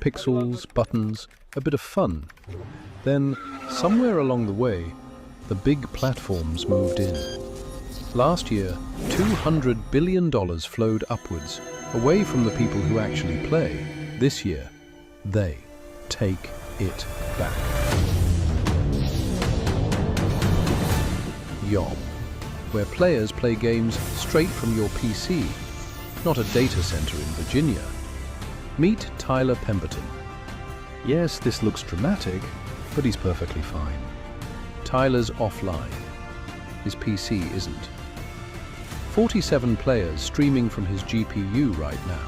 Pixels, buttons, a bit of fun. Then, somewhere along the way, the big platforms moved in. Last year, $200 billion flowed upwards, away from the people who actually play. This year, they take it back. YOM, where players play games straight from your PC, not a data center in Virginia. Meet Tyler Pemberton. Yes, this looks dramatic, but he's perfectly fine. Tyler's offline. His PC isn't. 47 players streaming from his GPU right now.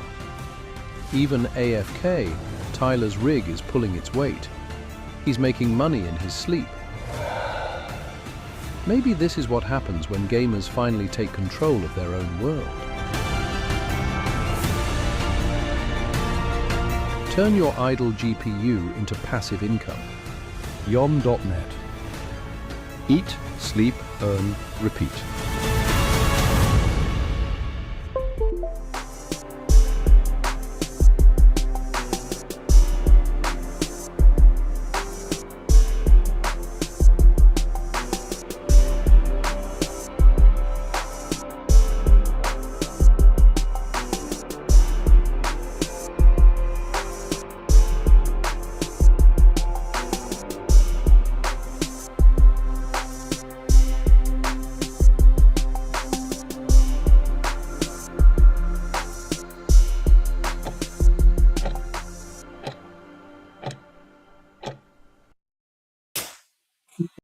Even AFK, Tyler's rig is pulling its weight. He's making money in his sleep. Maybe this is what happens when gamers finally take control of their own world. Turn your idle GPU into passive income. YOM.net. Eat, sleep, earn, repeat.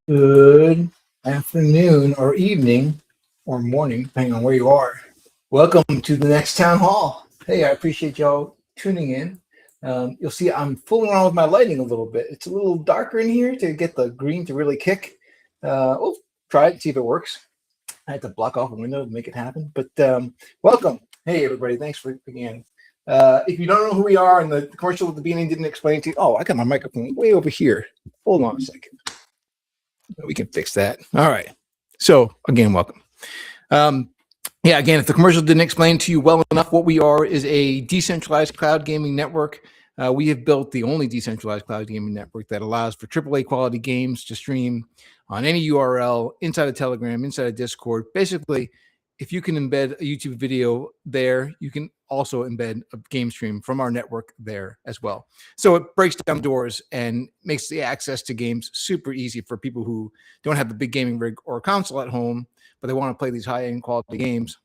Good afternoon or evening or morning, depending on where you are. Welcome to the next town hall. Hey, I appreciate y'all tuning in. You'll see I'm fooling around with my lighting a little bit. It's a little darker in here to get the green to really kick. We'll try it and see if it works. I had to block off a window to make it happen, but welcome. Hey, everybody. Thanks for beginning. If you don't know who we are and the commercial at the beginning didn't explain to you, I got my microphone way over here. Hold on a second. We can fix that. All right. So again, welcome. Again, if the commercial didn't explain to you well enough, what we are is a decentralized cloud gaming network. We have built the only decentralized cloud gaming network that allows for AAA quality games to stream on any URL, inside of Telegram, inside of Discord. Basically, if you can embed a YouTube video there, you can also embed a game stream from our network there as well. So it breaks down doors and makes the access to games super easy for people who don't have the big gaming rig or console at home, but they want to play these high-end quality games,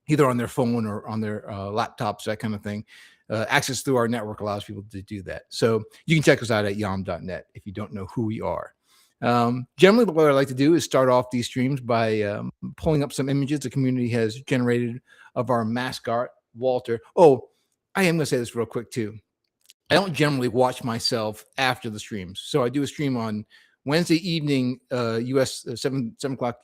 either on their phone or on their laptops, that kind of thing. Access through our network allows people to do that. So you can check us out at YOM.net if you don't know who we are. Generally, what I like to do is start off these streams by pulling up some images the community has generated of our mascot, Walter. Oh, I am going to say this real quick, too. I don't generally watch myself after the streams. So I do a stream on Wednesday evening, U.S., 7 o'clock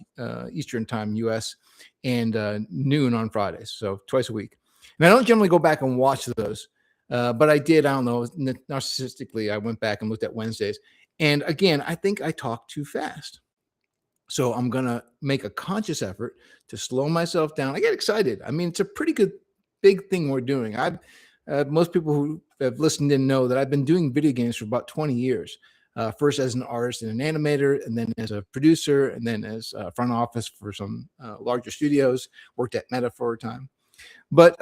Eastern time, U.S., and noon on Fridays, so twice a week. And I don't generally go back and watch those, but I did, I don't know, narcissistically, I went back and looked at Wednesdays. And again, I think I talk too fast. So I'm going to make a conscious effort to slow myself down. I get excited. I mean, it's a pretty good, big thing we're doing. Most people who have listened in know that I've been doing video games for about 20 years. First as an artist and an animator, and then as a producer, and then as a front office for some larger studios, worked at Meta for a time. But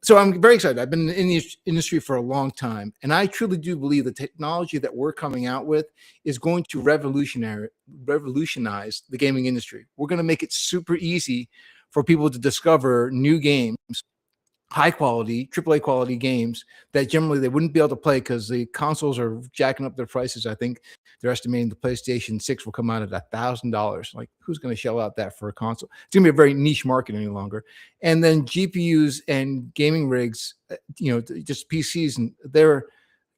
so I'm very excited. I've been in the industry for a long time, and I truly do believe the technology that we're coming out with is going to revolutionize the gaming industry. We're going to make it super easy for people to discover new games, high quality, AAA quality games that generally they wouldn't be able to play because the consoles are jacking up their prices. I think they're estimating the PlayStation 6 will come out at $1,000. Like, who's going to shell out that for a console? It's going to be a very niche market any longer. And then GPUs and gaming rigs, just PCs, and they're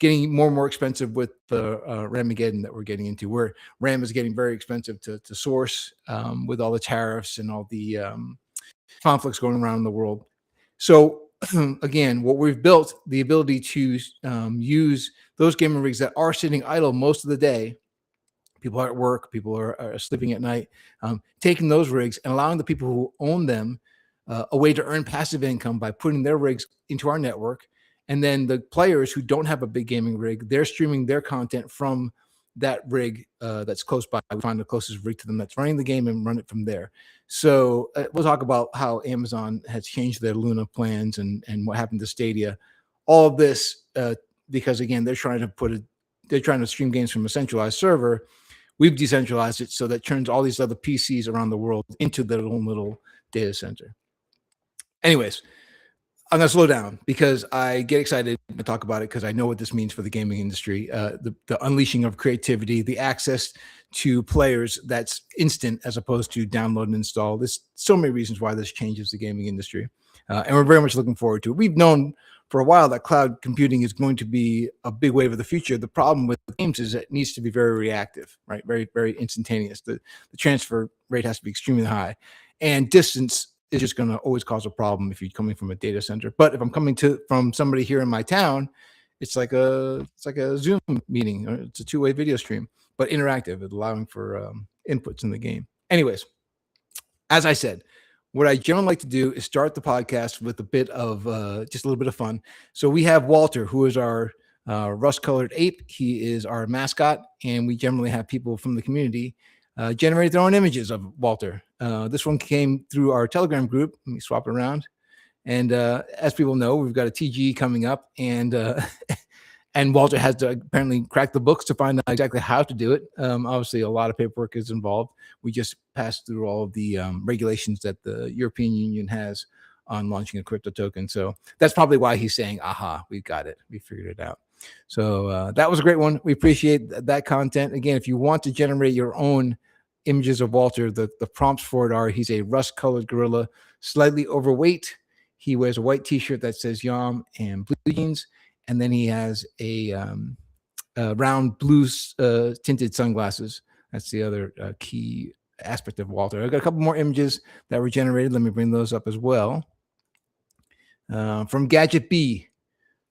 getting more and more expensive with the Ramageddon that we're getting into, where RAM is getting very expensive to source with all the tariffs and all the conflicts going around in the world. So again, what we've built, the ability to use those gaming rigs that are sitting idle most of the day. People are at work, people are sleeping at night, taking those rigs and allowing the people who own them a way to earn passive income by putting their rigs into our network And then the players who don't have a big gaming rig, they're streaming their content from that rig that's close by. We find the closest rig to them that's running the game and run it from there. So we'll talk about how Amazon has changed their Luna plans and what happened to Stadia. All of this because again, they're trying to stream games from a centralized server. We've decentralized it so that turns all these other PCs around the world into their own little data center. Anyways, I'm going to slow down because I get excited to talk about it because I know what this means for the gaming industry, the unleashing of creativity, the access to players that's instant as opposed to download and install. There's so many reasons why this changes the gaming industry, and we're very much looking forward to it. We've known for a while that cloud computing is going to be a big wave of the future. The problem with games is it needs to be very reactive, right? Very, very instantaneous. The transfer rate has to be extremely high, and distance is just going to always cause a problem if you're coming from a data center. But if I'm coming from somebody here in my town, it's like a Zoom meeting. It's a two-way video stream, but interactive, allowing for inputs in the game. Anyways, as I said, what I generally like to do is start the podcast with a bit of just a little bit of fun. So we have Walter, who is our rust-colored ape. He is our mascot, and we generally have people from the community generate their own images of Walter. This one came through our Telegram group. Let me swap it around. And as people know, we've got a TG coming up, and Walter has to apparently crack the books to find out exactly how to do it. Obviously, a lot of paperwork is involved. We just passed through all of the regulations that the European Union has on launching a crypto token. So that's probably why he's saying, aha, we got it. We figured it out. So that was a great one. We appreciate that content. Again, if you want to generate your own images of Walter, the prompts for it are: he's a rust-colored gorilla, slightly overweight. He wears a white T-shirt that says YOM and blue jeans. And then he has a round blue tinted sunglasses. That's the other key aspect of Walter. I've got a couple more images that were generated. Let me bring those up as well. From Gadget B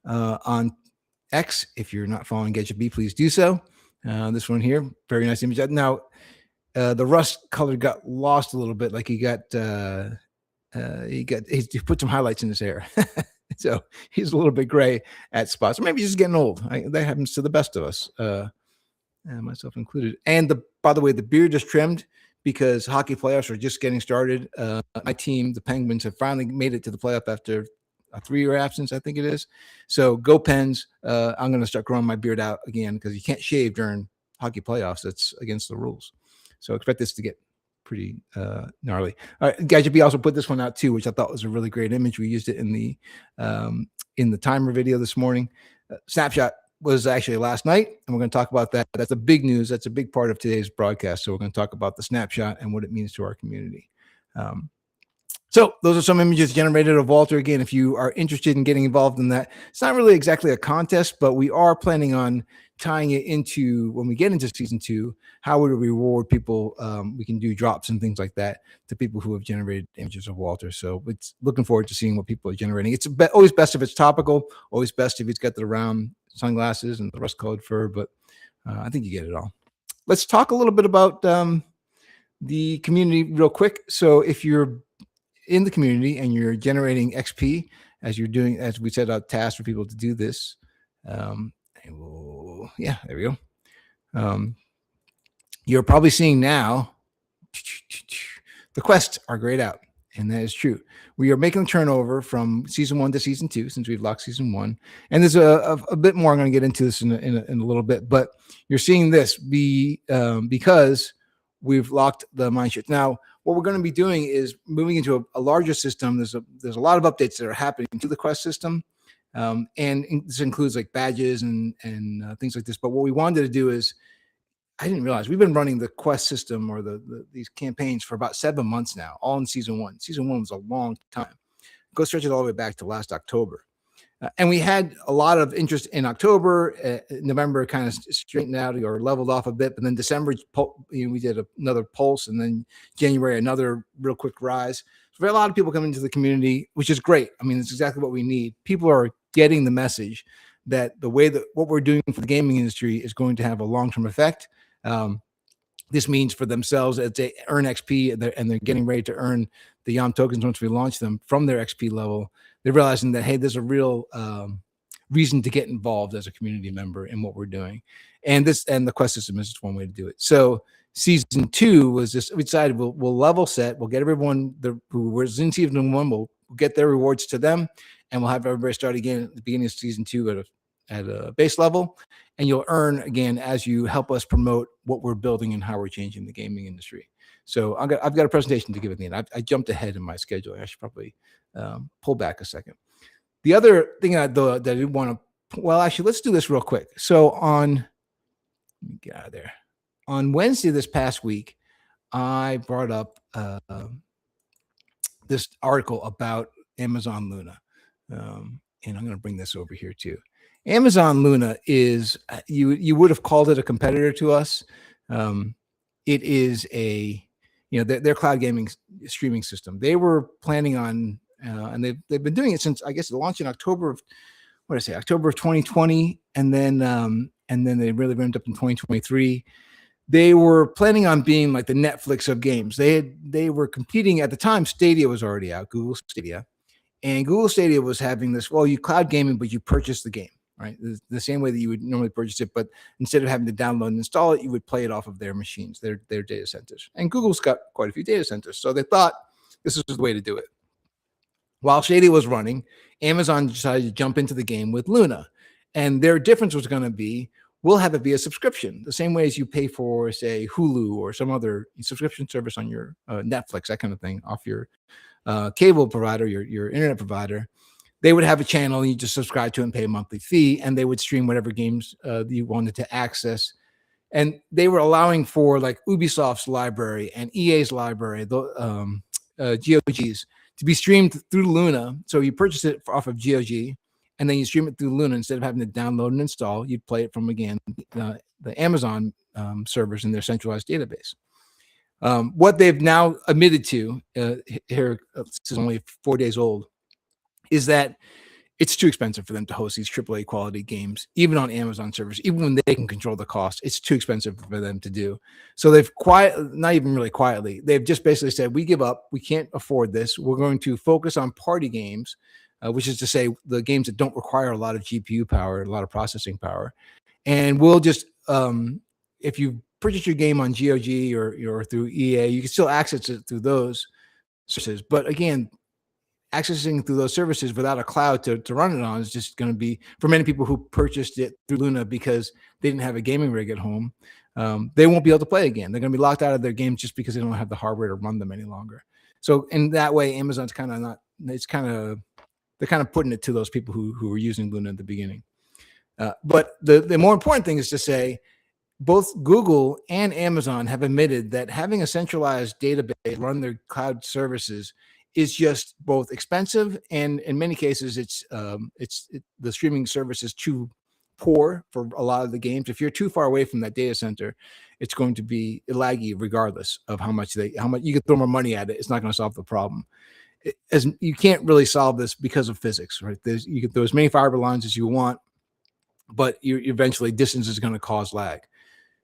on X. If you're not following Gadget B, please do so. This one here, very nice image. Now, the rust color got lost a little bit. Like he put some highlights in his hair. So he's a little bit gray at spots. Or maybe he's just getting old. That happens to the best of us, myself included. And by the way, the beard is trimmed because hockey playoffs are just getting started. My team, the Penguins, have finally made it to the playoff after a 3-year absence, I think it is. So go Pens. I'm going to start growing my beard out again because you can't shave during hockey playoffs. That's against the rules. So expect this to get pretty gnarly. All right, Gadget B also put this one out too, which I thought was a really great image. We used it in the timer video this morning. Snapshot was actually last night, and we're going to talk about that. That's the big news. That's a big part of today's broadcast. So we're going to talk about the snapshot and what it means to our community. So those are some images generated of Walter. Again, if you are interested in getting involved in that, it's not really exactly a contest, but we are planning on tying it into, when we get into season 2, how would we reward people? We can do drops and things like that to people who have generated images of Walter. So it's looking forward to seeing what people are generating. It's always best if it's topical, always best if he's got the round sunglasses and the rust-colored fur, but I think you get it all. Let's talk a little bit about the community real quick. So if you're in the community and you're generating XP as you're doing, as we set out tasks for people to do this, yeah, there we go. You're probably seeing now the quests are grayed out, and that is true. We are making the turnover from season 1 to season 2 since we've locked season 1, and there's a bit more. I'm going to get into this in a little bit, but you're seeing this because we've locked the mineshares. Now, what we're going to be doing is moving into a larger system. There's a lot of updates that are happening to the quest system. And this includes like badges and things like this. But what we wanted to do is, I didn't realize we've been running the quest system or these campaigns for about 7 months now, all in season 1. Season 1 was a long time. Go stretch it all the way back to last October. And we had a lot of interest in October. November kind of straightened out or leveled off a bit. But then December, we did another pulse. And then January, another real quick rise. So we had a lot of people coming into the community, which is great. I mean, it's exactly what we need. People are getting the message that the way that what we're doing for the gaming industry is going to have a long-term effect. This means for themselves as they earn XP and they're getting ready to earn the YOM tokens once we launch them from their XP level, they're realizing that, hey, there's a real reason to get involved as a community member in what we're doing. And the quest system is just one way to do it. So season 2 was just, we decided we'll level set, we'll get everyone who was in season 1, we'll get their rewards to them, and we'll have everybody start again at the beginning of season 2 at a base level, and you'll earn again as you help us promote what we're building and how we're changing the gaming industry. So I've got a presentation to give at the end. I jumped ahead in my scheduling. I should probably pull back a second. The other thing that I didn't want to, well, actually, let's do this real quick. So let me get out of there. On Wednesday this past week, I brought up this article about Amazon Luna. And I'm going to bring this over here too. Amazon Luna is, you would have called it a competitor to us. It is their cloud gaming streaming system. They were planning on, and they've been doing it since, I guess, the launch in October of 2020, and then they really ramped up in 2023. They were planning on being like the Netflix of games. They were competing at the time. Stadia was already out, Google Stadia, and Google Stadia was having this. Well, you cloud gaming, but you purchase the game, right? The same way that you would normally purchase it, but instead of having to download and install it, you would play it off of their machines, their data centers. And Google's got quite a few data centers, so they thought this was the way to do it. While Stadia was running, Amazon decided to jump into the game with Luna, and their difference was going to be, we'll have it via subscription, the same way as you pay for, say, Hulu or some other subscription service on your Netflix, that kind of thing, off your cable provider, your internet provider. They would have a channel, and you just subscribe to it and pay a monthly fee, and they would stream whatever games you wanted to access. And they were allowing for like Ubisoft's library and EA's library, the GOGs, to be streamed through Luna. So you purchase it off of GOG, and then you stream it through Luna. Instead of having to download and install, you'd play it from, again, the Amazon servers in their centralized database. What they've now admitted to, here, this is only 4 days old, is that it's too expensive for them to host these AAA quality games, even on Amazon servers, even when they can control the cost. It's too expensive for them to do. So they've not even really quietly, they've just basically said, we give up. We can't afford this. We're going to focus on party games, which is to say the games that don't require a lot of GPU power, a lot of processing power. And we'll just, if you purchase your game on GOG or through EA, you can still access it through those services. But again, accessing through those services without a cloud to run it on is just going to be, for many people who purchased it through Luna because they didn't have a gaming rig at home, they won't be able to play again. They're going to be locked out of their games just because they don't have the hardware to run them any longer. So in that way, Amazon's kind of not, they're kind of putting it to those people who were using Luna at the beginning. But the more important thing is to say, both Google and Amazon have admitted that having a centralized database run their cloud services is just both expensive, and in many cases, the streaming service is too poor for a lot of the games. If you're too far away from that data center, it's going to be laggy regardless of how much you can throw more money at it. It's not going to solve the problem. As you can't really solve this because of physics, right? You can throw as many fiber lines as you want, but eventually distance is going to cause lag.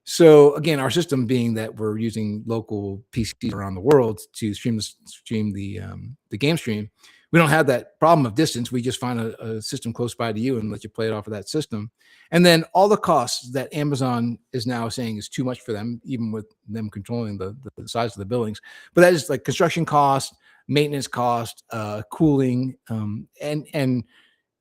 So again, our system being that we're using local PCs around the world to stream the game stream, we don't have that problem of distance. We just find a system close by to you and let you play it off of that system. And then all the costs that Amazon is now saying is too much for them, even with them controlling the size of the buildings. But that is like construction cost, maintenance cost, cooling, and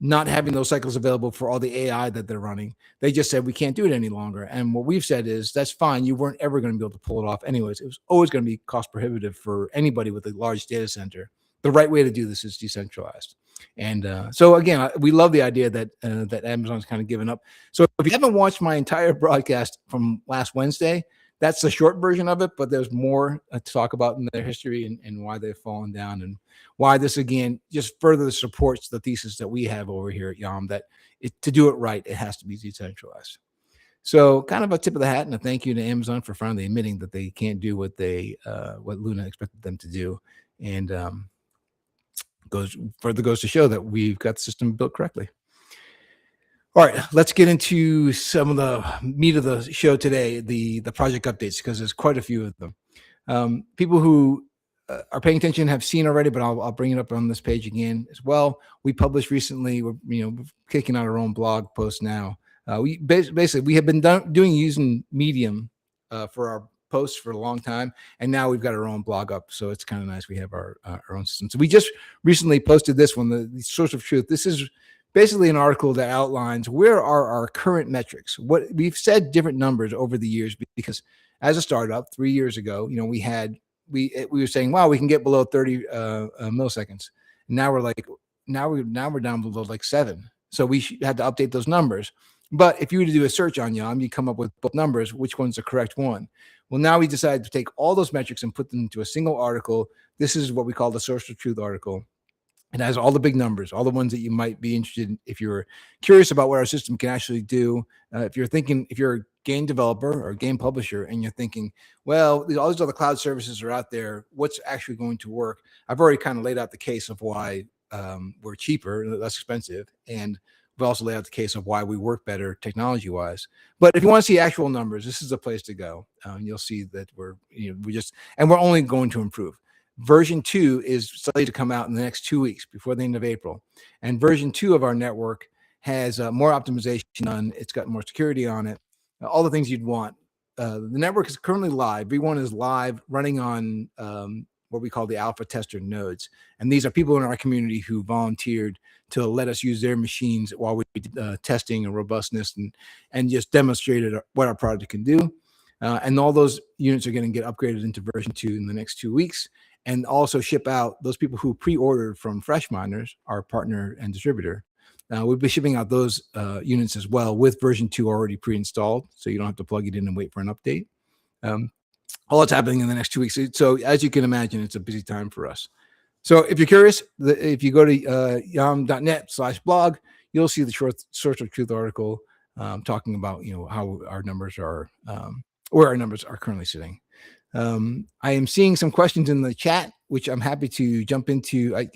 not having those cycles available for all the AI that they're running. They just said, we can't do it any longer. And what we've said is, that's fine. You weren't ever going to be able to pull it off anyways. It was always going to be cost prohibitive for anybody with a large data center. The right way to do this is decentralized. And so again, we love the idea that Amazon's kind of given up. So if you haven't watched my entire broadcast from last Wednesday, that's the short version of it, but there's more to talk about in their history and why they've fallen down, and why this, again, just further supports the thesis that we have over here at YOM, that to do it right, it has to be decentralized. So kind of a tip of the hat and a thank you to Amazon for finally admitting that they can't do what Luna expected them to do. And goes to show that we've got the system built correctly. All right, let's get into some of the meat of the show today, the project updates, because there's quite a few of them. People who are paying attention have seen already, but I'll bring it up on this page again as well. We published recently. We're kicking out our own blog post now. We basically we have been doing using Medium for our posts for a long time, and now we've got our own blog up. So it's kind of nice. We have our own system. So we just recently posted this one, the Source of Truth. This is basically an article that outlines where are our current metrics. What we've said different numbers over the years because as a startup 3 years ago, we were saying, wow, we can get below 30 milliseconds. Now we're down below like 7. So we had to update those numbers. But if you were to do a search on YOM, you come up with both numbers. Which one's the correct one? Well, now we decided to take all those metrics and put them into a single article. This is what we call the Source of Truth article. It has all the big numbers, all the ones that you might be interested in if you're curious about what our system can actually do. If you're a game developer or a game publisher and you're thinking, well, all these other cloud services are out there, what's actually going to work? I've already kind of laid out the case of why we're cheaper, less expensive, and we've also laid out the case of why we work better technology-wise. But if you want to see actual numbers, this is the place to go. You'll see that we're only going to improve. Version 2 is slated to come out in the next 2 weeks before the end of April. And version 2 of our network has more optimization on. It's got more security on it, all the things you'd want. The network is currently live. V1 is live, running on what we call the alpha tester nodes. And these are people in our community who volunteered to let us use their machines while we did testing and robustness and just demonstrated what our product can do. And all those units are going to get upgraded into version 2 in the next 2 weeks. And also ship out those people who pre-ordered from Fresh Miners, our partner and distributor. We'll be shipping out those units as well with version 2 already pre-installed, so you don't have to plug it in and wait for an update. All that's happening in the next 2 weeks. So as you can imagine, it's a busy time for us. So if you're curious, if you go to yom.net/blog, you'll see the Source of Truth article talking about how our numbers are, where our numbers are currently sitting. I am seeing some questions in the chat, which I'm happy to jump into. I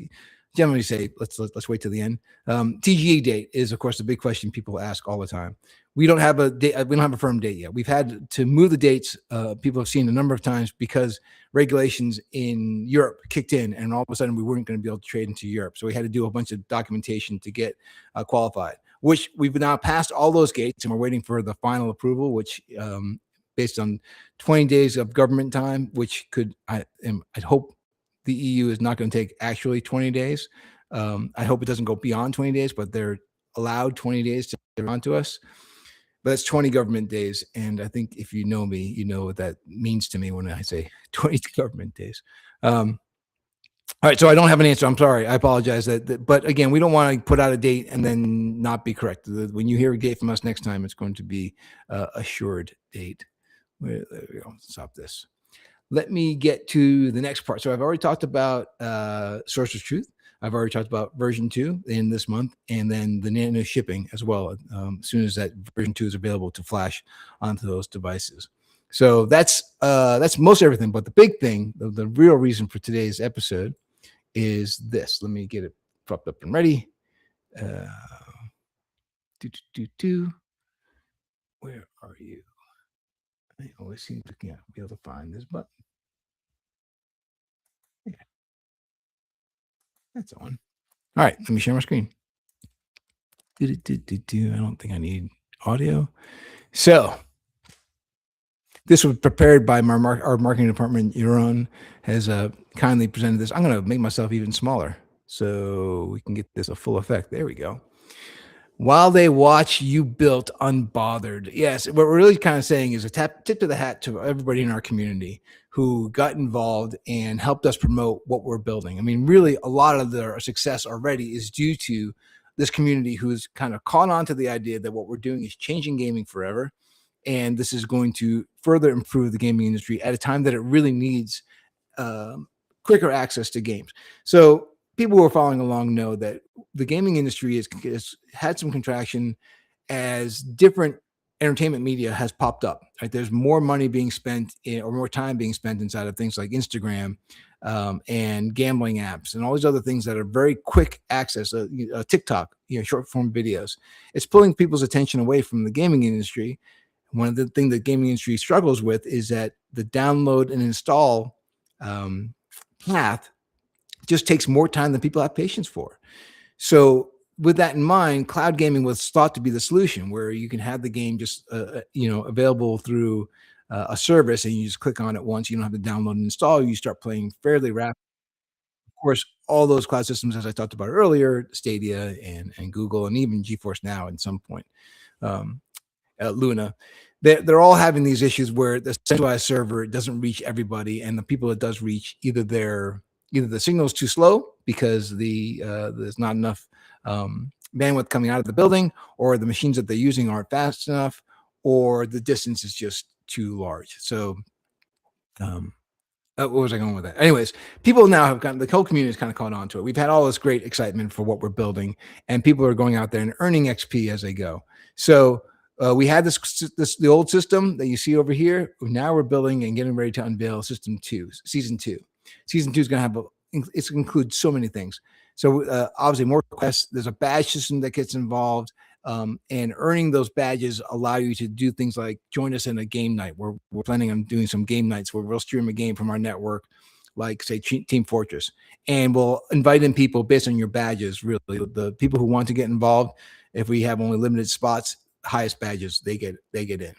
generally say, let's wait till the end. TGA date is, of course, the big question people ask all the time. We don't have a date. We don't have a firm date yet. We've had to move the dates. People have seen a number of times because regulations in Europe kicked in, and all of a sudden we weren't going to be able to trade into Europe. So we had to do a bunch of documentation to get qualified, which we've now passed all those gates, and we're waiting for the final approval, which based on 20 days of government time, which I hope the EU is not going to take actually 20 days. I hope it doesn't go beyond 20 days, but they're allowed 20 days to get onto us. But that's 20 government days. And I think if you know me, you know what that means to me when I say 20 government days. All right, so I don't have an answer. I'm sorry. I apologize. But again, we don't want to put out a date and then not be correct. When you hear a date from us next time, it's going to be a assured date. There we go. Stop this. Let me get to the next part. So I've already talked about Source of Truth. I've already talked about version 2 in this month, and then the nano shipping as well. As soon as that version 2 is available to flash onto those devices. So that's most everything. But the big thing, the real reason for today's episode is this. Let me get it propped up and ready. Where are you? I always seem to be able to find this button. Yeah. That's on. All right, let me share my screen. I don't think I need audio. So this was prepared by our marketing department. Euron has kindly presented this. I'm going to make myself even smaller so we can get this a full effect. There we go. While they watch you built unbothered. Yes, what we're really kind of saying is a tip to the hat to everybody in our community who got involved and helped us promote what we're building. I mean, really, a lot of their success already is due to this community who's kind of caught on to the idea that what we're doing is changing gaming forever. And this is going to further improve the gaming industry at a time that it really needs quicker access to games. So people who are following along know that the gaming industry has had some contraction as different entertainment media has popped up. Right? There's more money being spent or more time being spent inside of things like Instagram and gambling apps and all these other things that are very quick access. TikTok, short form videos. It's pulling people's attention away from the gaming industry. One of the things that gaming industry struggles with is that the download and install path just takes more time than people have patience for. So with that in mind, cloud gaming was thought to be the solution, where you can have the game just available through a service, and you just click on it once. You don't have to download and install. You start playing fairly rapidly. Of course, all those cloud systems, as I talked about earlier, Stadia and Google, and even GeForce Now at some point, um, Luna, they're all having these issues where the centralized server doesn't reach everybody, and the people it does reach, either the signal is too slow because there's not enough bandwidth coming out of the building, or the machines that they're using aren't fast enough, or the distance is just too large. So um, what was I going with that? Anyways, people now have gotten, the whole community has kind of caught on to it. We've had all this great excitement for what we're building, and people are going out there and earning XP as they go. So we had the old system that you see over here. Now we're building and getting ready to unveil season two. Season two is going to have it's going to include so many things. So obviously more quests. There's a badge system that gets involved. And earning those badges allow you to do things like join us in a game night. We're planning on doing some game nights where we'll stream a game from our network, like say Team Fortress, and we'll invite in people based on your badges. Really, the people who want to get involved, if we have only limited spots, highest badges they get in.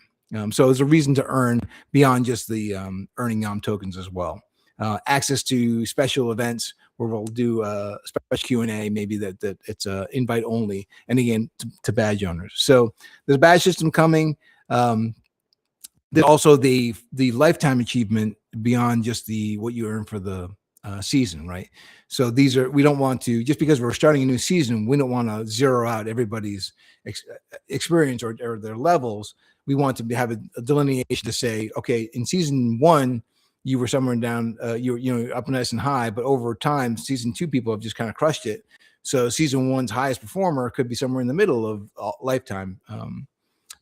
So there's a reason to earn beyond just the earning YOM tokens as well. Access to special events where we'll do a special Q&A, maybe that it's invite only, and again to badge owners. So there's a badge system coming. There's also the lifetime achievement beyond just what you earn for the season, right? So we don't want to, just because we're starting a new season, we don't want to zero out everybody's experience or their levels. We want to have a delineation to say, okay, in season 1, you were somewhere down, you're up nice and high, but over time, season 2 people have just kind of crushed it. So season 1's highest performer could be somewhere in the middle of lifetime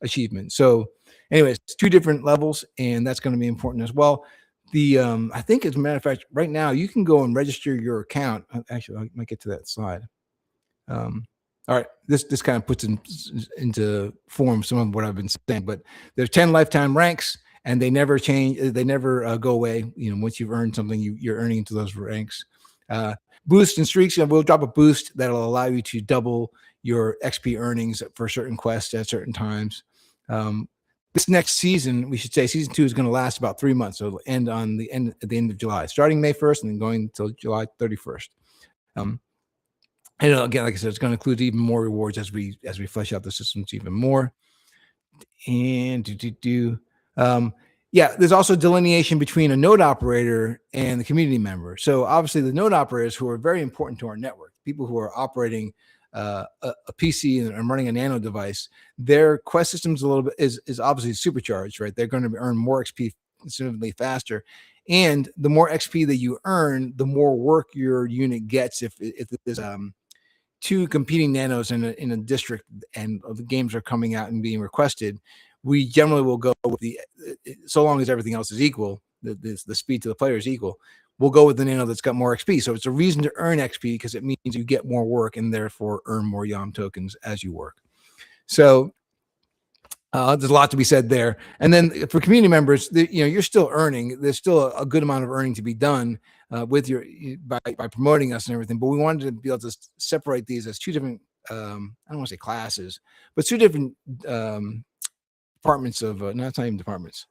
achievement. So anyways, 2 different levels, and that's going to be important as well. I think, as a matter of fact, right now you can go and register your account. Actually, I might get to that slide. All right, this kind of puts into form some of what I've been saying, but there's 10 lifetime ranks, and they never change. They never go away. Once you've earned something, you're earning into those ranks. Boosts and streaks. We'll drop a boost that'll allow you to double your XP earnings for certain quests at certain times. This next season, we should say, season 2 is going to last about 3 months. So it'll end at the end of July, starting May 1st and then going until July 31st. And again, like I said, it's going to include even more rewards as we flesh out the systems even more. And there's also delineation between a node operator and the community member. So obviously the node operators, who are very important to our network, people who are operating a PC and running a nano device, their quest system's a little bit is obviously supercharged, right? They're going to earn more XP significantly faster. And the more XP that you earn, the more work your unit gets. If there's 2 competing nanos in a district and the games are coming out and being requested, we generally will go with so long as everything else is equal, the speed to the player is equal, we'll go with the nano that's got more XP. So it's a reason to earn XP because it means you get more work and therefore earn more YOM tokens as you work. So there's a lot to be said there. And then for community members, you're still earning. There's still a good amount of earning to be done by promoting us and everything. But we wanted to be able to separate these as 2 different, I don't want to say classes, but 2 different departments of, not even departments,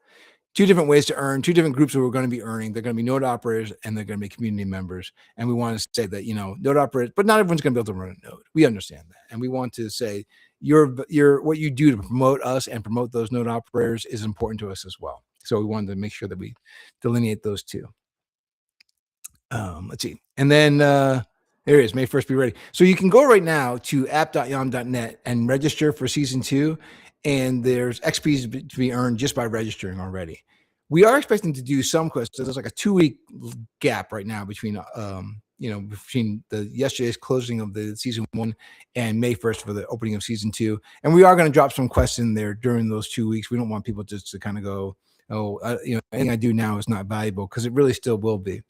2 different ways to earn, 2 different groups who are going to be earning. They're going to be node operators and they're going to be community members. And we want to say that, node operators, but not everyone's going to be able to run a node. We understand that. And we want to say what you do to promote us and promote those node operators is important to us as well. So we wanted to make sure that we delineate those 2. Let's see. And then there it is, May 1st, be ready. So you can go right now to app.yom.net and register for season 2. And there's XP to be earned just by registering already. We are expecting to do some quests. So there's like a 2-week gap right now between yesterday's closing of the season 1 and May 1st for the opening of season 2. And we are going to drop some quests in there during those 2 weeks. We don't want people just to kind of go, anything I do now is not valuable, because it really still will be.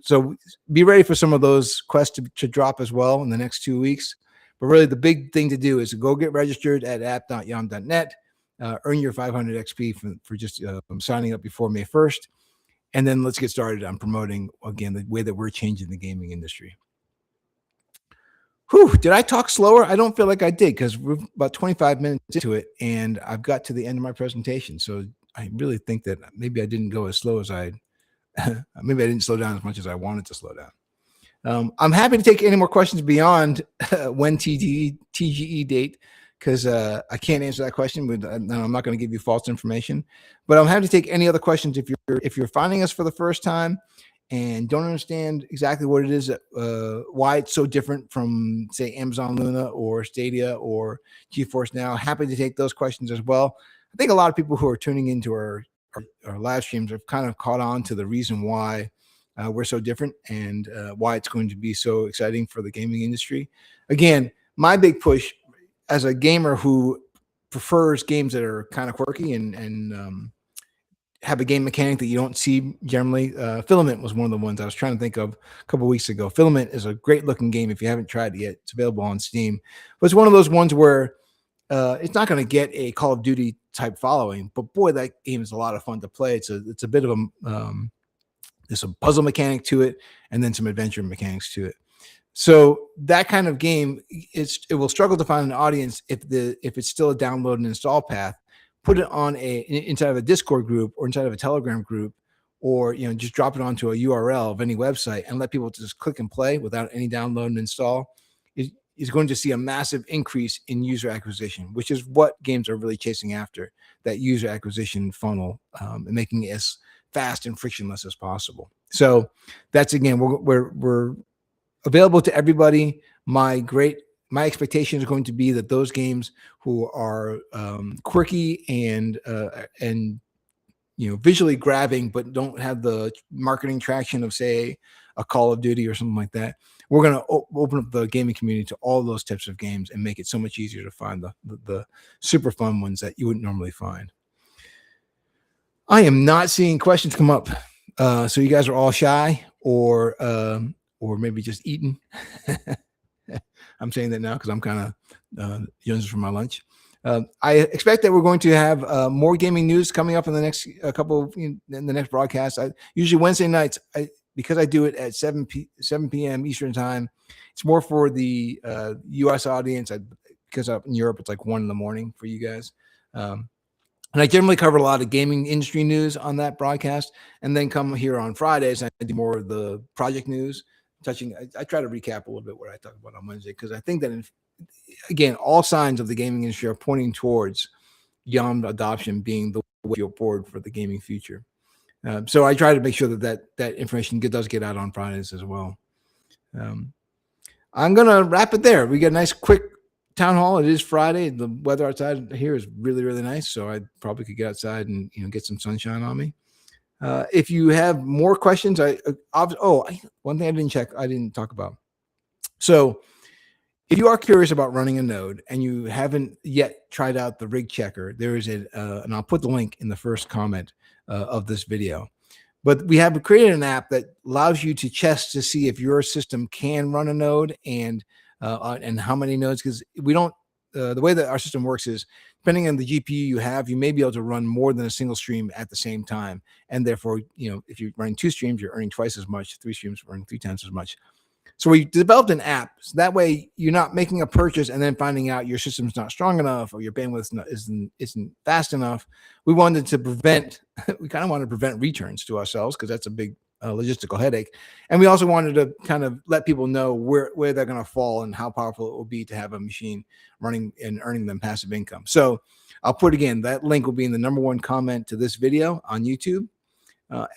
So be ready for some of those quests to drop as well in the next 2 weeks. But really, the big thing to do is to go get registered at app.yom.net, earn your 500 XP for just signing up before May 1st. And then let's get started on promoting, again, the way that we're changing the gaming industry. Whew, did I talk slower? I don't feel like I did, because we're about 25 minutes into it and I've got to the end of my presentation. So I really think that maybe I didn't go as slow as maybe I didn't slow down as much as I wanted to slow down. I'm happy to take any more questions beyond when TGE date, because I can't answer that question. But I'm not going to give you false information. But I'm happy to take any other questions if you're finding us for the first time and don't understand exactly what it is, why it's so different from, say, Amazon Luna or Stadia or GeForce Now. Happy to take those questions as well. I think a lot of people who are tuning into our live streams have kind of caught on to the reason why we're so different and why it's going to be so exciting for the gaming industry. Again, my big push as a gamer who prefers games that are kind of quirky and have a game mechanic that you don't see generally. Filament was one of the ones I was trying to think of a couple of weeks ago. Filament is a great looking game. If you haven't tried it yet, it's available on Steam. But it's one of those ones where it's not going to get a Call of Duty type following, but boy, that game is a lot of fun to play. It's a bit of there's some puzzle mechanic to it, and then some adventure mechanics to it. So that kind of game, it will struggle to find an audience if it's still a download and install path. Put it on inside of a Discord group or inside of a Telegram group, or just drop it onto a URL of any website and let people just click and play without any download and install. Is going to see a massive increase in user acquisition, which is what games are really chasing after, that user acquisition funnel, and making it as fast and frictionless as possible. So that's, again, we're available to everybody. My expectation is going to be that those games who are quirky and visually grabbing, but don't have the marketing traction of, say, a Call of Duty or something like that, we're going to open up the gaming community to all those types of games and make it so much easier to find the super fun ones that you wouldn't normally find. I am not seeing questions come up. So you guys are all shy or maybe just eating. I'm saying that now because I'm kind of yearning for my lunch. I expect that we're going to have more gaming news coming up in the next in the next broadcast. Usually Wednesday nights, because I do it at 7 p.m. Eastern time. It's more for the U.S. audience. Because up in Europe, it's like 1 a.m. for you guys. And I generally cover a lot of gaming industry news on that broadcast, and then come here on Fridays and I do more of the project news. I try to recap a little bit what I talk about on Wednesday, because I think that, again, all signs of the gaming industry are pointing towards YOM adoption being the way forward for the gaming future. So I try to make sure that information does get out on Fridays as well. I'm going to wrap it there. We got a nice quick town hall. It is Friday. The weather outside here is really, really nice. So I probably could get outside and get some sunshine on me. If you have more questions, one thing I didn't talk about. So if you are curious about running a node and you haven't yet tried out the rig checker, there is and I'll put the link in the first comment of this video. But we have created an app that allows you to test to see if your system can run a node and how many nodes, because we don't. The way that our system works is, depending on the GPU you have, you may be able to run more than a single stream at the same time, and therefore, if you're running 2 streams, you're earning twice as much. 3 streams, you're earning 3 times as much. So we developed an app, so that way you're not making a purchase and then finding out your system's not strong enough or your bandwidth isn't fast enough. We kind of wanted to prevent returns to ourselves, because that's a big logistical headache. And we also wanted to kind of let people know where they're going to fall and how powerful it will be to have a machine running and earning them passive income. So I'll put, again, that link will be in the #1 comment to this video on YouTube.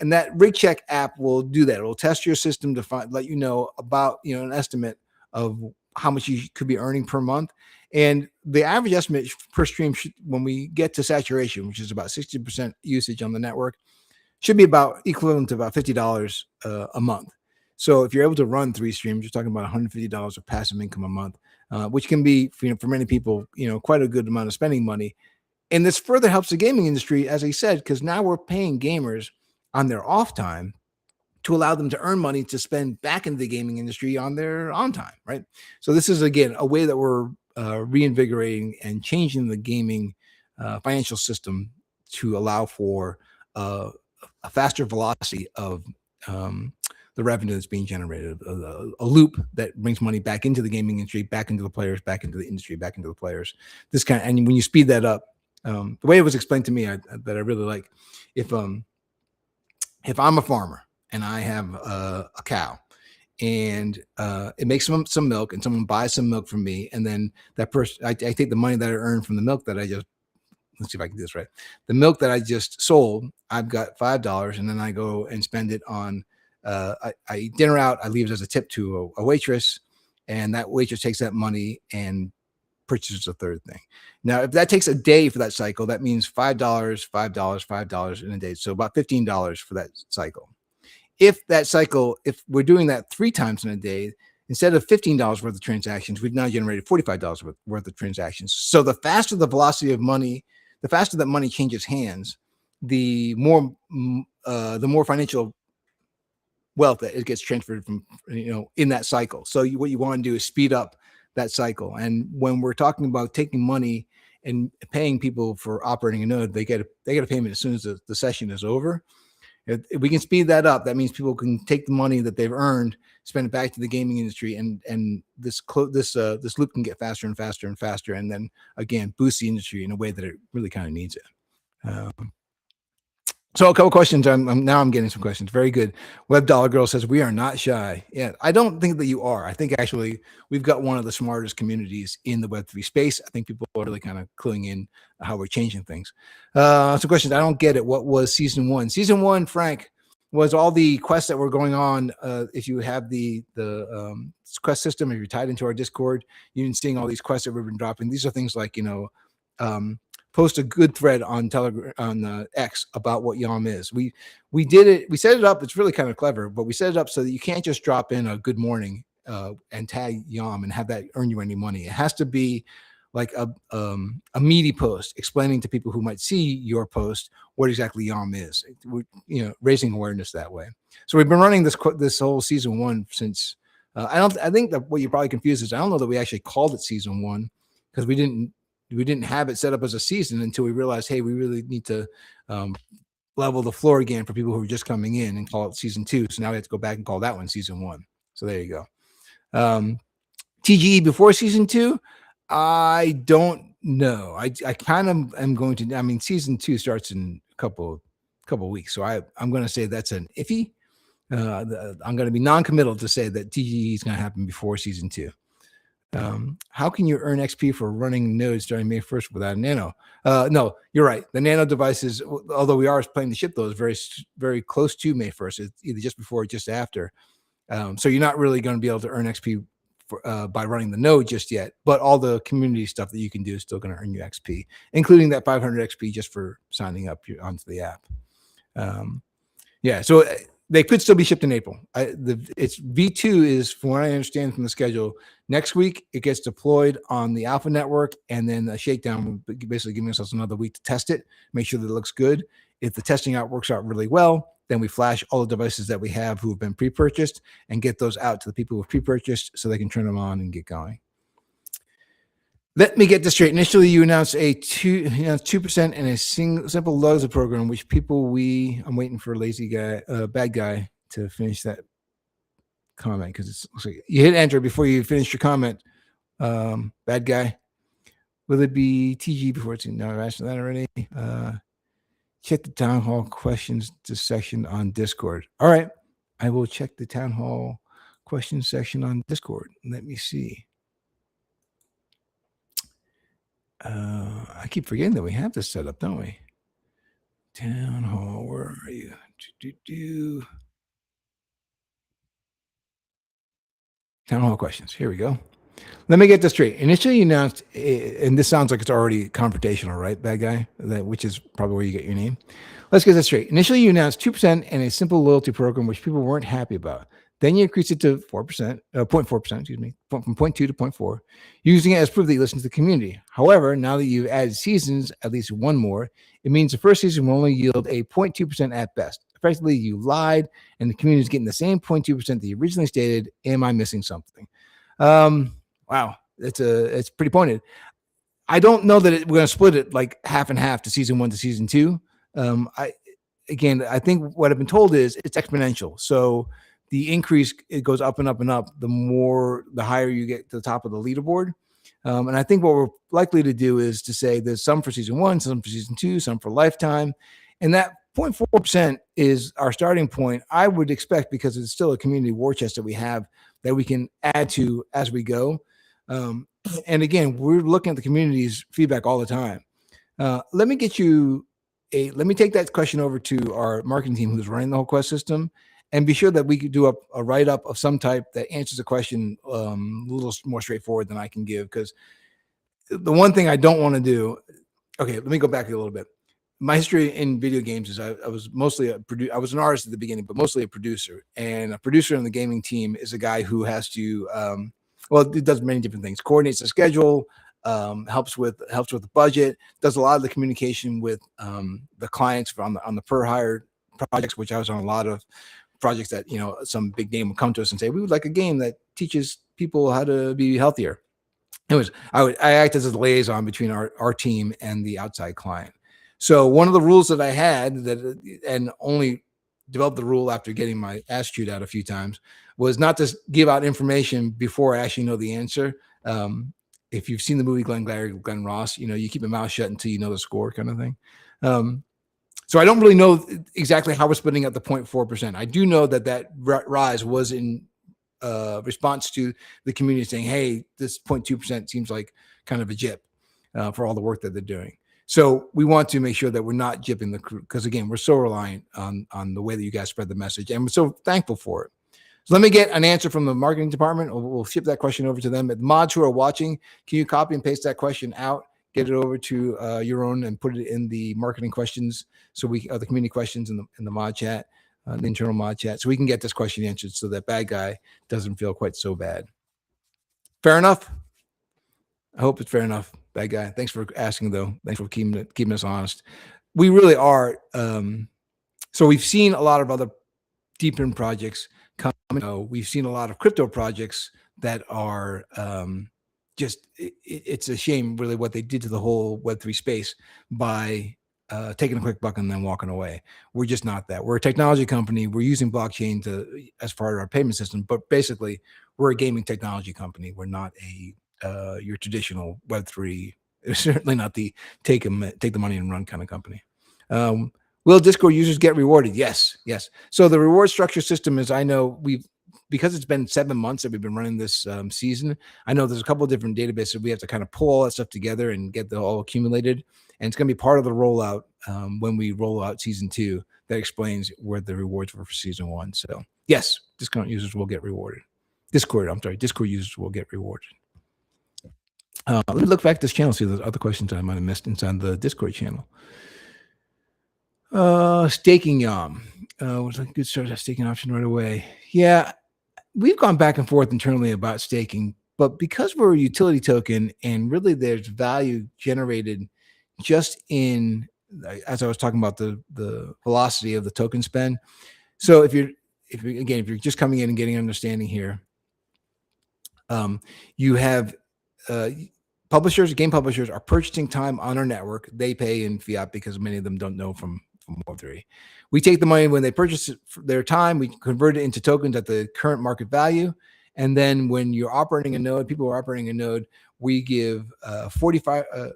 And that rig check app will do that. It will test your system to let you know about, an estimate of how much you could be earning per month. And the average estimate per stream when we get to saturation, which is about 60% usage on the network, should be about equivalent to about $50 a month. So if you're able to run 3 streams, you're talking about $150 of passive income a month, which can be, for many people, quite a good amount of spending money. And this further helps the gaming industry, as I said, because now we're paying gamers on their off time to allow them to earn money to spend back into the gaming industry on their on time, right? So this is, again, a way that we're reinvigorating and changing the gaming financial system to allow for a faster velocity of the revenue that's being generated, a loop that brings money back into the gaming industry, back into the players, back into the industry, back into the players. And when you speed that up, the way it was explained to me that I really like, if I'm a farmer and I have a cow, and it makes some milk, and someone buys some milk from me, and then that person, I take the money that I earned from the milk that I just, let's see if I can do this right. The milk that I just sold, I've got $5, and then I go and spend it on, I eat dinner out. I leave it as a tip to a waitress, and that waitress takes that money and purchases a third thing. Now, if that takes a day for that cycle, that means $5, $5 in a day. So about $15 for that cycle. If we're doing that 3 times in a day, instead of $15 worth of transactions, we've now generated $45 worth of transactions. So the faster the velocity of money, the faster that money changes hands, the more financial wealth that it gets transferred from, in that cycle. So what you want to do is speed up that cycle. And when we're talking about taking money and paying people for operating a node, they get a payment as soon as the session is over. If we can speed that up, that means people can take the money that they've earned, spend it back to the gaming industry, and this loop can get faster and faster and faster, and then again boost the industry in a way that it really kind of needs it. So a couple questions. I'm getting some questions. Very good. Web Dollar Girl says we are not shy. Yeah, I don't think that you are. I think actually we've got one of the smartest communities in the Web3 space. I think people are really kind of cluing in how we're changing things. Some questions. I don't get it. What was season 1? Season 1, Frank, was all the quests that were going on. If you have the quest system, if you're tied into our Discord, you've been seeing all these quests that we've been dropping. These are things like, post a good thread on Telegram, on X, about what YOM is. We did it. We set it up. It's really kind of clever, but we set it up so that you can't just drop in a good morning and tag YOM and have that earn you any money. It has to be like a meaty post explaining to people who might see your post what exactly YOM is. Raising awareness that way. So we've been running this whole season 1 since. I think that what you're probably confused is I don't know that we actually called it season 1 because we didn't have it set up as a season until we realized, hey, we really need to level the floor again for people who are just coming in and call it season 2. So now we have to go back and call that one season 1. So there you go. TGE before season 2, I don't know. I kind of am going to. I mean, season 2 starts in a couple weeks, so I'm going to say that's an iffy. I'm going to be non-committal to say that TGE is going to happen before season 2. How can you earn XP for running nodes starting May 1st without a nano? No, you're right. The nano devices, although we are planning to ship those very, very close to May 1st, it's either just before or just after. So you're not really going to be able to earn XP by running the node just yet, but all the community stuff that you can do is still going to earn you XP, including that 500 XP just for signing up onto the app. So they could still be shipped in April. It's V2 is, from what I understand from the schedule, next week it gets deployed on the Alpha network, and then a shakedown, basically giving us another week to test it, make sure that it looks good. If the testing works out really well, then we flash all the devices that we have who have been pre-purchased and get those out to the people who have pre-purchased so they can turn them on and get going. Let me get this straight. Initially, you announced 2% and a simple loyalty program, which I'm waiting for lazy guy, bad guy to finish that comment because it's looks like you hit enter before you finish your comment. Bad guy. Will it be TG before it's no? I asked that already. Check the town hall questions section on Discord. All right, I will check the town hall questions section on Discord. Let me see. I keep forgetting that we have this set up, don't we? Town hall, where are you? Town hall questions. Here we go. Let me get this straight. Initially, you announced, and this sounds like it's already confrontational, right, bad guy? Which is probably where you get your name. Let's get this straight. Initially, you announced 2% and a simple loyalty program, which people weren't happy about. Then you increased it to 0.4%, excuse me, from 0.2 to 0.4, using it as proof that you listen to the community. However, now that you've added seasons, at least one more, it means the first season will only yield a 0.2% at best. Effectively, you lied, and the community is getting the same 0.2% that you originally stated. Am I missing something? Wow, it's pretty pointed. I don't know that we're going to split it like half and half to season 1 to season 2. again, I think what I've been told is it's exponential. So the increase, it goes up and up and up, the higher you get to the top of the leaderboard. And I think what we're likely to do is to say there's some for season 1, some for season 2, some for lifetime. And that 0.4% is our starting point. I would expect, because it's still a community war chest that we have, that we can add to as we go. And again, we're looking at the community's feedback all the time. Let me take that question over to our marketing team who's running the whole quest system, and be sure that we could do a write-up of some type that answers the question a little more straightforward than I can give. Because the one thing I don't want to do, okay, let me go back a little bit. My history in video games is I was mostly I was an artist at the beginning, but mostly a producer. And a producer on the gaming team is a guy who has to, it does many different things, coordinates the schedule, helps with the budget, does a lot of the communication with the clients on the per hire projects, which I was on a lot of projects that, some big name would come to us and say, we would like a game that teaches people how to be healthier. Anyways, I act as a liaison between our team and the outside client. So one of the rules that I had, and only developed the rule after getting my ass chewed out a few times, was not to give out information before I actually know the answer. If you've seen the movie Glenn Glary, Glenn Ross, you keep your mouth shut until you know the score, kind of thing. So I don't really know exactly how we're splitting up the 0.4%. I do know that rise was in response to the community saying, hey, this 0.2% seems like kind of a jip for all the work that they're doing. So we want to make sure that we're not jipping the crew, because again, we're so reliant on the way that you guys spread the message, and we're so thankful for it. So let me get an answer from the marketing department. We'll ship that question over to them. The mods who are watching, can you copy and paste that question out, get it over to your own, and put it in the marketing questions, so the community questions in the mod chat, the internal mod chat, so we can get this question answered, so that bad guy doesn't feel quite so bad. Fair enough? I hope it's fair enough, bad guy. Thanks for asking, though. Thanks for keeping us honest. We really are. So we've seen a lot of other deep in projects come. We've seen a lot of crypto projects that are it's a shame, really, what they did to the whole Web3 space by taking a quick buck and then walking away. We're just not that. We're a technology company. We're using blockchain as part of our payment system, but basically we're a gaming technology company. We're not your traditional Web3. It's certainly not the take the money and run kind of company. Will Discord users get rewarded? Yes. So the reward structure system is, I know because it's been 7 months that we've been running this season, I know there's a couple of different databases we have to kind of pull all that stuff together and get it all accumulated. And it's going to be part of the rollout when we roll out season 2 that explains where the rewards were for season 1. So yes, Discord users will get rewarded. Discord users will get rewarded. Let me look back at this channel, see if there's other questions I might have missed inside the Discord channel. Staking YOM. Was a good start, that staking option right away. Yeah, we've gone back and forth internally about staking, but because we're a utility token and really there's value generated just in, as I was talking about, the velocity of the token spend. So if you're just coming in and getting understanding here, you have game publishers are purchasing time on our network. They pay in fiat because many of them don't know from Web3. We take the money when they purchase their time, we convert it into tokens at the current market value. And then when you're operating a node, people are operating a node, we give 40%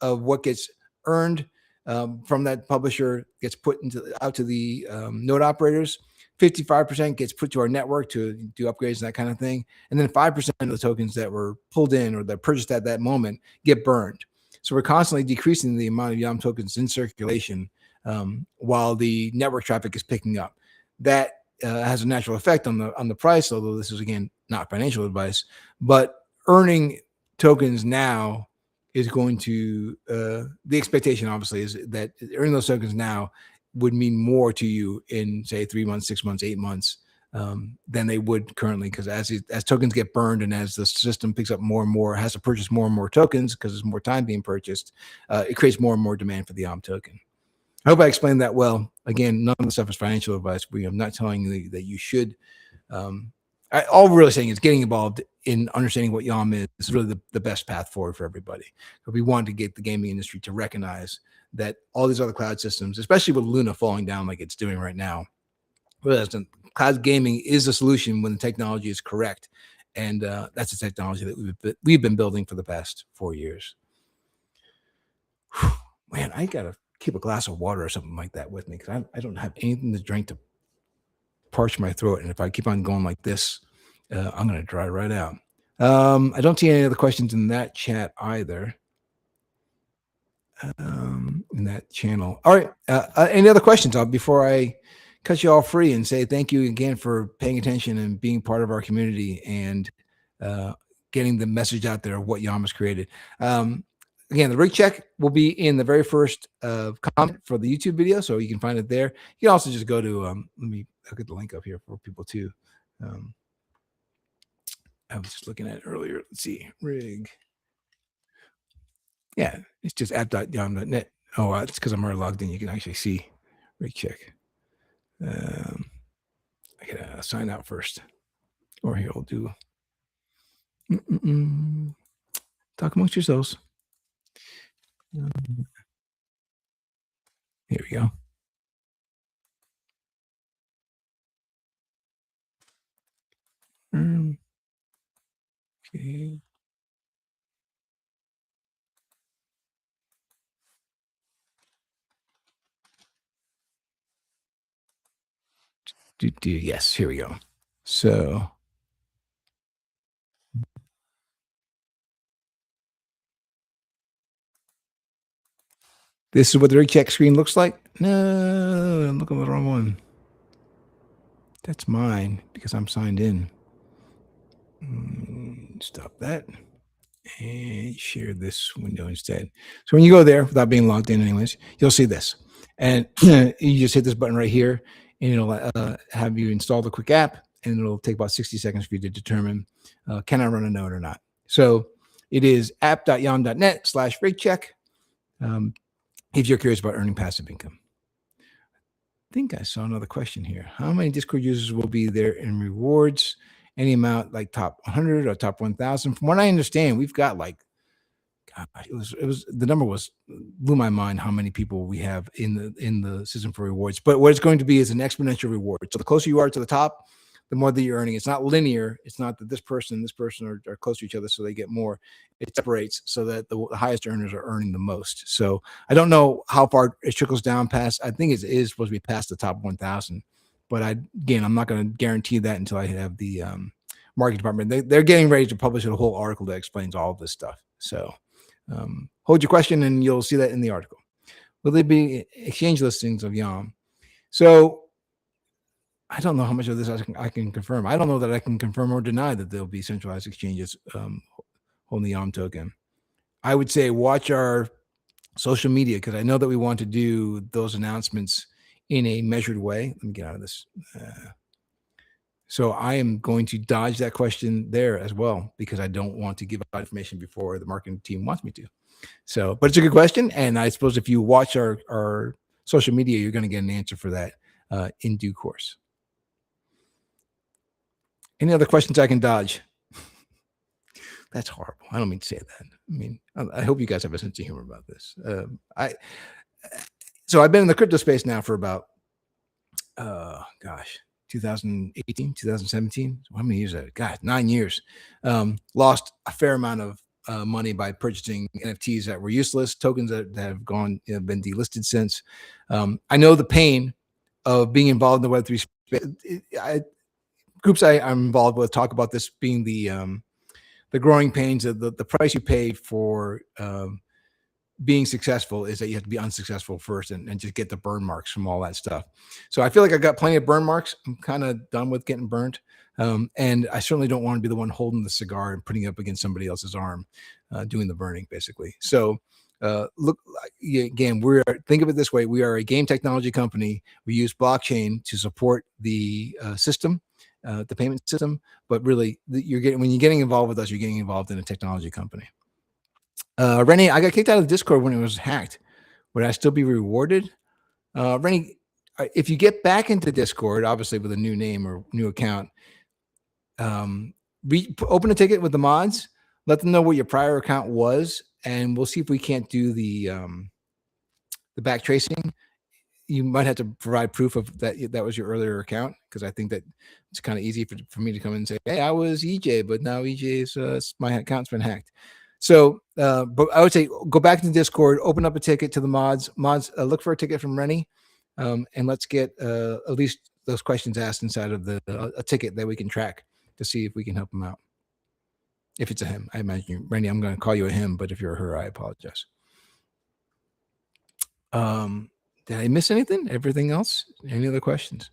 of what gets earned from that publisher gets put out to the node operators. 55% gets put to our network to do upgrades and that kind of thing. And then 5% of the tokens that were pulled in or that purchased at that moment get burned. So we're constantly decreasing the amount of YOM tokens in circulation while the network traffic is picking up. That has a natural effect on the price, although this is, again, not financial advice. But earning tokens now is going to, the expectation obviously is that earning those tokens now would mean more to you in, say, 3 months, 6 months, 8 months than they would currently, because as tokens get burned and as the system picks up more and more, has to purchase more and more tokens because there's more time being purchased, it creates more and more demand for the YOM token. I hope I explained that well. Again, none of the stuff is financial advice. I'm not telling you that you should all we're really saying is getting involved in understanding what YOM is really the best path forward for everybody. But we want to get the gaming industry to recognize that all these other cloud systems, especially with Luna falling down like it's doing right now, cloud gaming is a solution when the technology is correct. And that's a technology that we've been building for the past 4 years. Whew, man, I got to keep a glass of water or something like that with me because I don't have anything to drink to parch my throat. And if I keep on going like this, I'm going to dry right out. I don't see any other questions in that chat either. In that channel. All right. Any other questions before I cut you all free and say thank you again for paying attention and being part of our community and getting the message out there of what YOM has created. Again, the rig check will be in the very first comment for the YouTube video, so you can find it there. You can also just go to, let me get the link up here for people too. I was just looking at it earlier. Let's see, rig. Yeah, it's just app.yom.net. Oh, it's because I'm already logged in. You can actually see rig check. I gotta sign out first, or here I'll do. Talk amongst yourselves. Here we go. Okay. Yes, here we go. So this is what the rig check screen looks like. No, I'm looking at the wrong one. That's mine because I'm signed in. Stop that and share this window instead. So when you go there without being logged in anyways, you'll see this. And you just hit this button right here and it'll have you install the quick app and it'll take about 60 seconds for you to determine can I run a node or not. So it is app.yom.net/rig check if you're curious about earning passive income. I think I saw another question here. How many Discord users will be there in rewards? Any amount like top 100 or top 1,000? From what I understand, we've got like, God, it was the number blew my mind how many people we have in the system for rewards. But what it's going to be is an exponential reward. So the closer you are to the top, the more that you're earning. It's not linear. It's not that this person and this person are close to each other, so they get more. It separates so that the highest earners are earning the most. So I don't know how far it trickles down past. I think it is supposed to be past the top 1,000. But I'm not going to guarantee that until I have the marketing department. They're getting ready to publish a whole article that explains all of this stuff. So hold your question and you'll see that in the article. Will there be exchange listings of YOM? So I don't know how much of this I can confirm. I don't know that I can confirm or deny that there'll be centralized exchanges holding the YOM token. I would say watch our social media because I know that we want to do those announcements in a measured way. Let me get out of this. So I am going to dodge that question there as well because I don't want to give out information before the marketing team wants me to. So, but it's a good question. And I suppose if you watch our social media, you're going to get an answer for that in due course. Any other questions I can dodge? That's horrible. I don't mean to say that. I mean, I hope you guys have a sense of humor about this. So I've been in the crypto space now for about, 2018, 2017. How many years is that? God, 9 years. Lost a fair amount of money by purchasing NFTs that were useless, tokens that have been delisted since. I know the pain of being involved in the Web3 space. Groups I'm involved with talk about this being the growing pains of the price you pay for being successful is that you have to be unsuccessful first and just get the burn marks from all that stuff. So I feel like I got plenty of burn marks. I'm kind of done with getting burnt. And I certainly don't want to be the one holding the cigar and putting it up against somebody else's arm, doing the burning basically. So look, again, think of it this way. We are a game technology company. We use blockchain to support the system, the payment system, but really when you're getting involved with us, you're getting involved in a technology company. Rennie, I got kicked out of the Discord when it was hacked. Would I still be rewarded? Rennie, if you get back into Discord, obviously with a new name or new account, open a ticket with the mods. Let them know what your prior account was, and we'll see if we can't do the back tracing. You might have to provide proof of that was your earlier account, because I think that it's kind of easy for me to come in and say, hey, I was EJ, but now EJ's my account's been hacked. So, but I would say go back to the Discord, open up a ticket to the mods. Look for a ticket from Rennie, and let's get at least those questions asked inside of a ticket that we can track to see if we can help him out. If it's a him, I imagine Rennie, I'm going to call you a him, but if you're a her, I apologize. Did I miss anything? Everything else? Any other questions?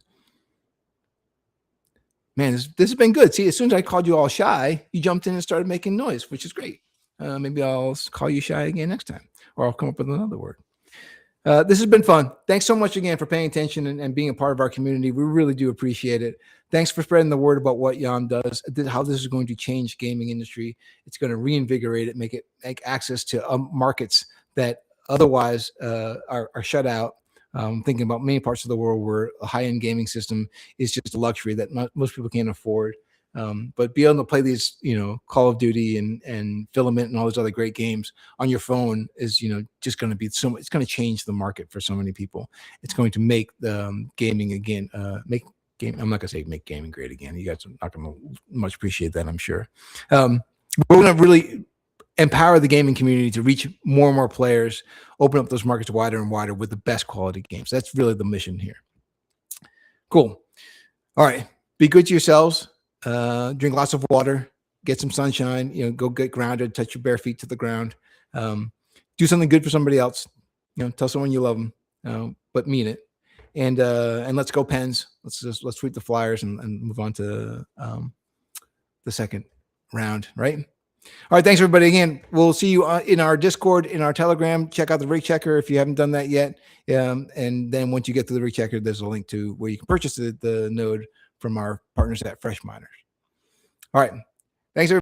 Man, this has been good. See, as soon as I called you all shy, you jumped in and started making noise, which is great. Maybe I'll call you shy again next time, or I'll come up with another word. This has been fun. Thanks so much again for paying attention and being a part of our community. We really do appreciate it. Thanks for spreading the word about what YOM does, how this is going to change gaming industry. It's going to reinvigorate it, make access to markets that otherwise are shut out. Thinking about many parts of the world where a high-end gaming system is just a luxury that most people can't afford. But be able to play these, Call of Duty and Filament and all those other great games on your phone is, just going to be it's going to change the market for so many people. It's going to make gaming again, I'm not going to say make gaming great again. You guys are not going to much appreciate that, I'm sure. We're going to really empower the gaming community to reach more and more players, open up those markets wider and wider with the best quality games. That's really the mission here. Cool. All right. Be good to yourselves. Drink lots of water, get some sunshine, go get grounded, touch your bare feet to the ground. Do something good for somebody else. Tell someone you love them, but mean it. And let's go Pens. Let's sweep the Flyers and move on to the second round, right? All right, thanks everybody again. We'll see you in our Discord, in our Telegram. Check out the rig checker if you haven't done that yet. And then once you get to the rig checker, there's a link to where you can purchase the node from our partners at Fresh Miners. All right, thanks everybody.